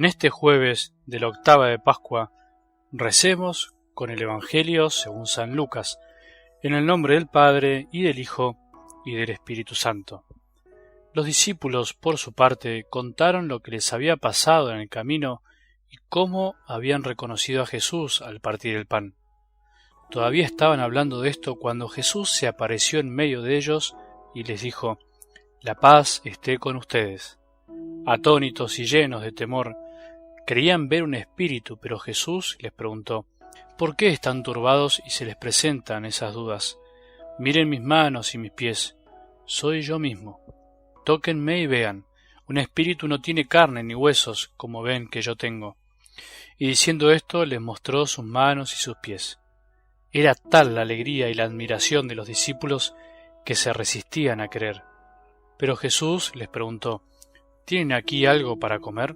En este jueves de la octava de Pascua, recemos con el Evangelio según San Lucas, en el nombre del Padre, y del Hijo, y del Espíritu Santo. Los discípulos, por su parte, contaron lo que les había pasado en el camino y cómo habían reconocido a Jesús al partir el pan. Todavía estaban hablando de esto cuando Jesús se apareció en medio de ellos y les dijo: «La paz esté con ustedes». Atónitos y llenos de temor, creían ver un espíritu, pero Jesús les preguntó: «¿Por qué están turbados y se les presentan esas dudas? Miren mis manos y mis pies, soy yo mismo. Tóquenme y vean, un espíritu no tiene carne ni huesos, como ven que yo tengo». Y diciendo esto, les mostró sus manos y sus pies. Era tal la alegría y la admiración de los discípulos que se resistían a creer. Pero Jesús les preguntó: «¿Tienen aquí algo para comer?».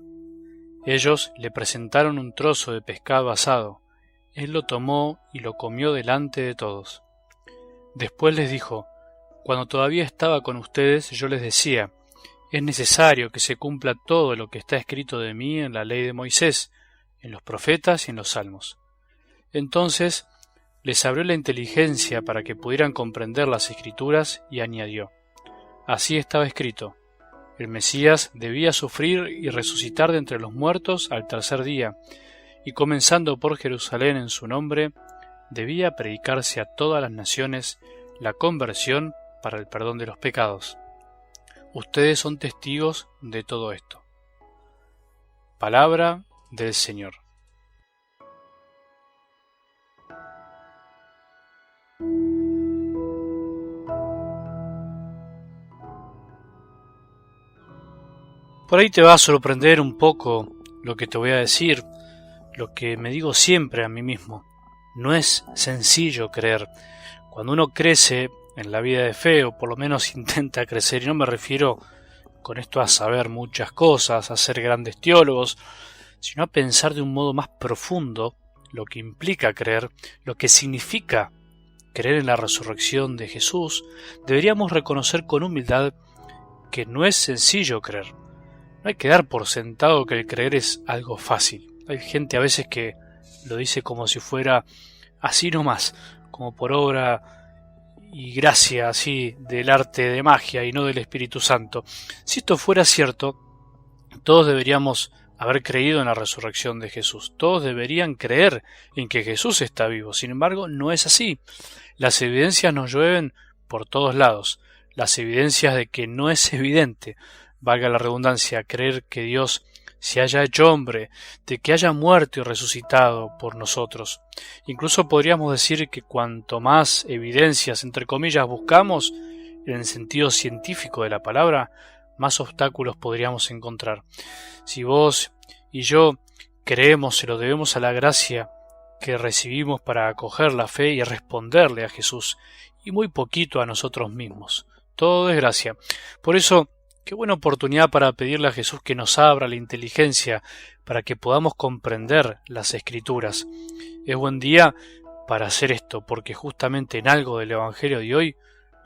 Ellos le presentaron un trozo de pescado asado. Él lo tomó y lo comió delante de todos. Después les dijo: «Cuando todavía estaba con ustedes, yo les decía: es necesario que se cumpla todo lo que está escrito de mí en la ley de Moisés, en los profetas y en los salmos». Entonces les abrió la inteligencia para que pudieran comprender las Escrituras y añadió: «Así estaba escrito: el Mesías debía sufrir y resucitar de entre los muertos al tercer día, y comenzando por Jerusalén en su nombre, debía predicarse a todas las naciones la conversión para el perdón de los pecados. Ustedes son testigos de todo esto». Palabra del Señor. Por ahí te va a sorprender un poco lo que te voy a decir, lo que me digo siempre a mí mismo. No es sencillo creer. Cuando uno crece en la vida de fe, o por lo menos intenta crecer, y no me refiero con esto a saber muchas cosas, a ser grandes teólogos, sino a pensar de un modo más profundo lo que implica creer, lo que significa creer en la resurrección de Jesús, deberíamos reconocer con humildad que no es sencillo creer. No hay que dar por sentado que el creer es algo fácil. Hay gente a veces que lo dice como si fuera así nomás, como por obra y gracia así del arte de magia y no del Espíritu Santo. Si esto fuera cierto, todos deberíamos haber creído en la resurrección de Jesús. Todos deberían creer en que Jesús está vivo. Sin embargo, no es así. Las evidencias nos llueven por todos lados. Las evidencias de que no es evidente, valga la redundancia, creer que Dios se haya hecho hombre, de que haya muerto y resucitado por nosotros. Incluso podríamos decir que cuanto más evidencias, entre comillas, buscamos, en el sentido científico de la palabra, más obstáculos podríamos encontrar. Si vos y yo creemos, se lo debemos a la gracia que recibimos para acoger la fe y responderle a Jesús, y muy poquito a nosotros mismos. Todo es gracia. Por eso, qué buena oportunidad para pedirle a Jesús que nos abra la inteligencia para que podamos comprender las Escrituras. Es buen día para hacer esto, porque justamente en algo del Evangelio de hoy,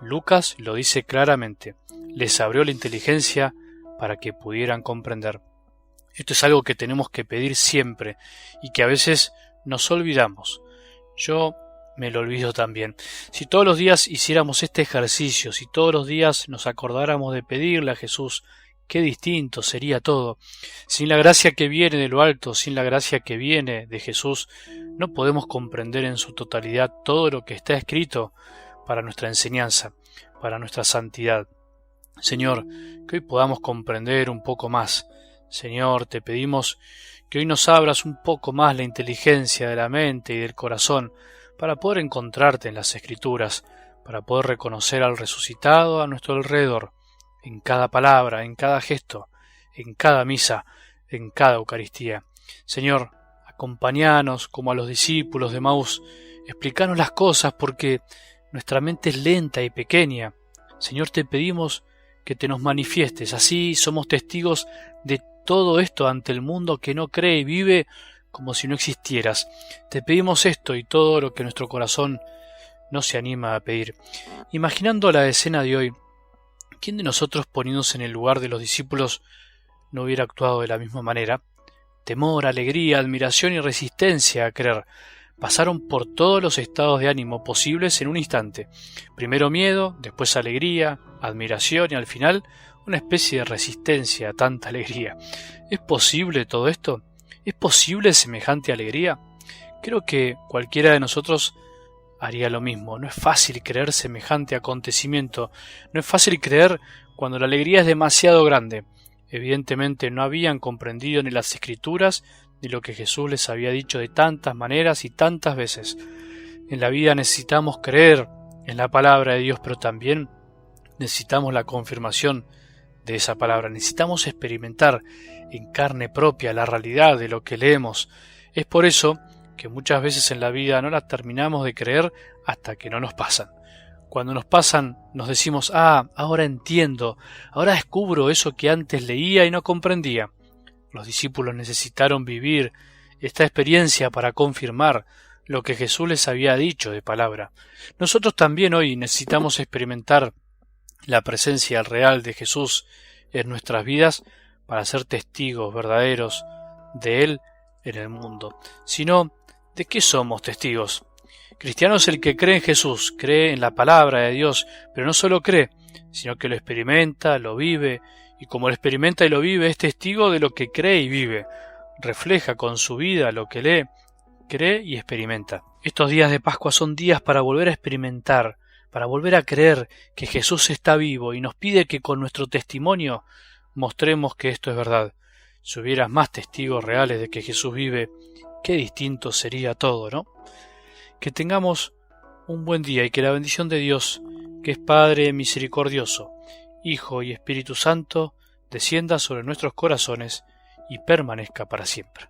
Lucas lo dice claramente: les abrió la inteligencia para que pudieran comprender. Esto es algo que tenemos que pedir siempre y que a veces nos olvidamos. Yo me lo olvido también. Si todos los días hiciéramos este ejercicio, si todos los días nos acordáramos de pedirle a Jesús, qué distinto sería todo. Sin la gracia que viene de lo alto, sin la gracia que viene de Jesús, no podemos comprender en su totalidad todo lo que está escrito para nuestra enseñanza, para nuestra santidad. Señor, que hoy podamos comprender un poco más. Señor, te pedimos que hoy nos abras un poco más la inteligencia de la mente y del corazón, para poder encontrarte en las Escrituras, para poder reconocer al resucitado a nuestro alrededor, en cada palabra, en cada gesto, en cada misa, en cada Eucaristía. Señor, acompáñanos como a los discípulos de Maús, explícanos las cosas porque nuestra mente es lenta y pequeña. Señor, te pedimos que te nos manifiestes, así somos testigos de todo esto ante el mundo que no cree y vive como si no existieras. Te pedimos esto y todo lo que nuestro corazón no se anima a pedir. Imaginando la escena de hoy, ¿quién de nosotros, poniéndose en el lugar de los discípulos, no hubiera actuado de la misma manera? temor, alegría, admiración y resistencia a creer. Pasaron por todos los estados de ánimo posibles en un instante. Primero miedo, después alegría, admiración y al final una especie de resistencia a tanta alegría. ¿Es posible todo esto? ¿Es posible semejante alegría? Creo que cualquiera de nosotros haría lo mismo. No es fácil creer semejante acontecimiento. No es fácil creer cuando la alegría es demasiado grande. Evidentemente no habían comprendido ni las Escrituras ni lo que Jesús les había dicho de tantas maneras y tantas veces. En la vida necesitamos creer en la palabra de Dios, pero también necesitamos la confirmación de esa palabra. Necesitamos experimentar en carne propia la realidad de lo que leemos. Es por eso que muchas veces en la vida no las terminamos de creer hasta que no nos pasan. Cuando nos pasan nos decimos, ahora entiendo, ahora descubro eso que antes leía y no comprendía. Los discípulos necesitaron vivir esta experiencia para confirmar lo que Jesús les había dicho de palabra. Nosotros también hoy necesitamos experimentar la presencia real de Jesús en nuestras vidas para ser testigos verdaderos de Él en el mundo. Si no, ¿de qué somos testigos? Cristiano es el que cree en Jesús, cree en la palabra de Dios, pero no solo cree, sino que lo experimenta, lo vive, y como lo experimenta y lo vive, es testigo de lo que cree y vive. Refleja con su vida lo que lee, cree y experimenta. Estos días de Pascua son días para volver a experimentar, para volver a creer que Jesús está vivo y nos pide que con nuestro testimonio mostremos que esto es verdad. Si hubieras más testigos reales de que Jesús vive, qué distinto sería todo, ¿no? Que tengamos un buen día y que la bendición de Dios, que es Padre misericordioso, Hijo y Espíritu Santo, descienda sobre nuestros corazones y permanezca para siempre.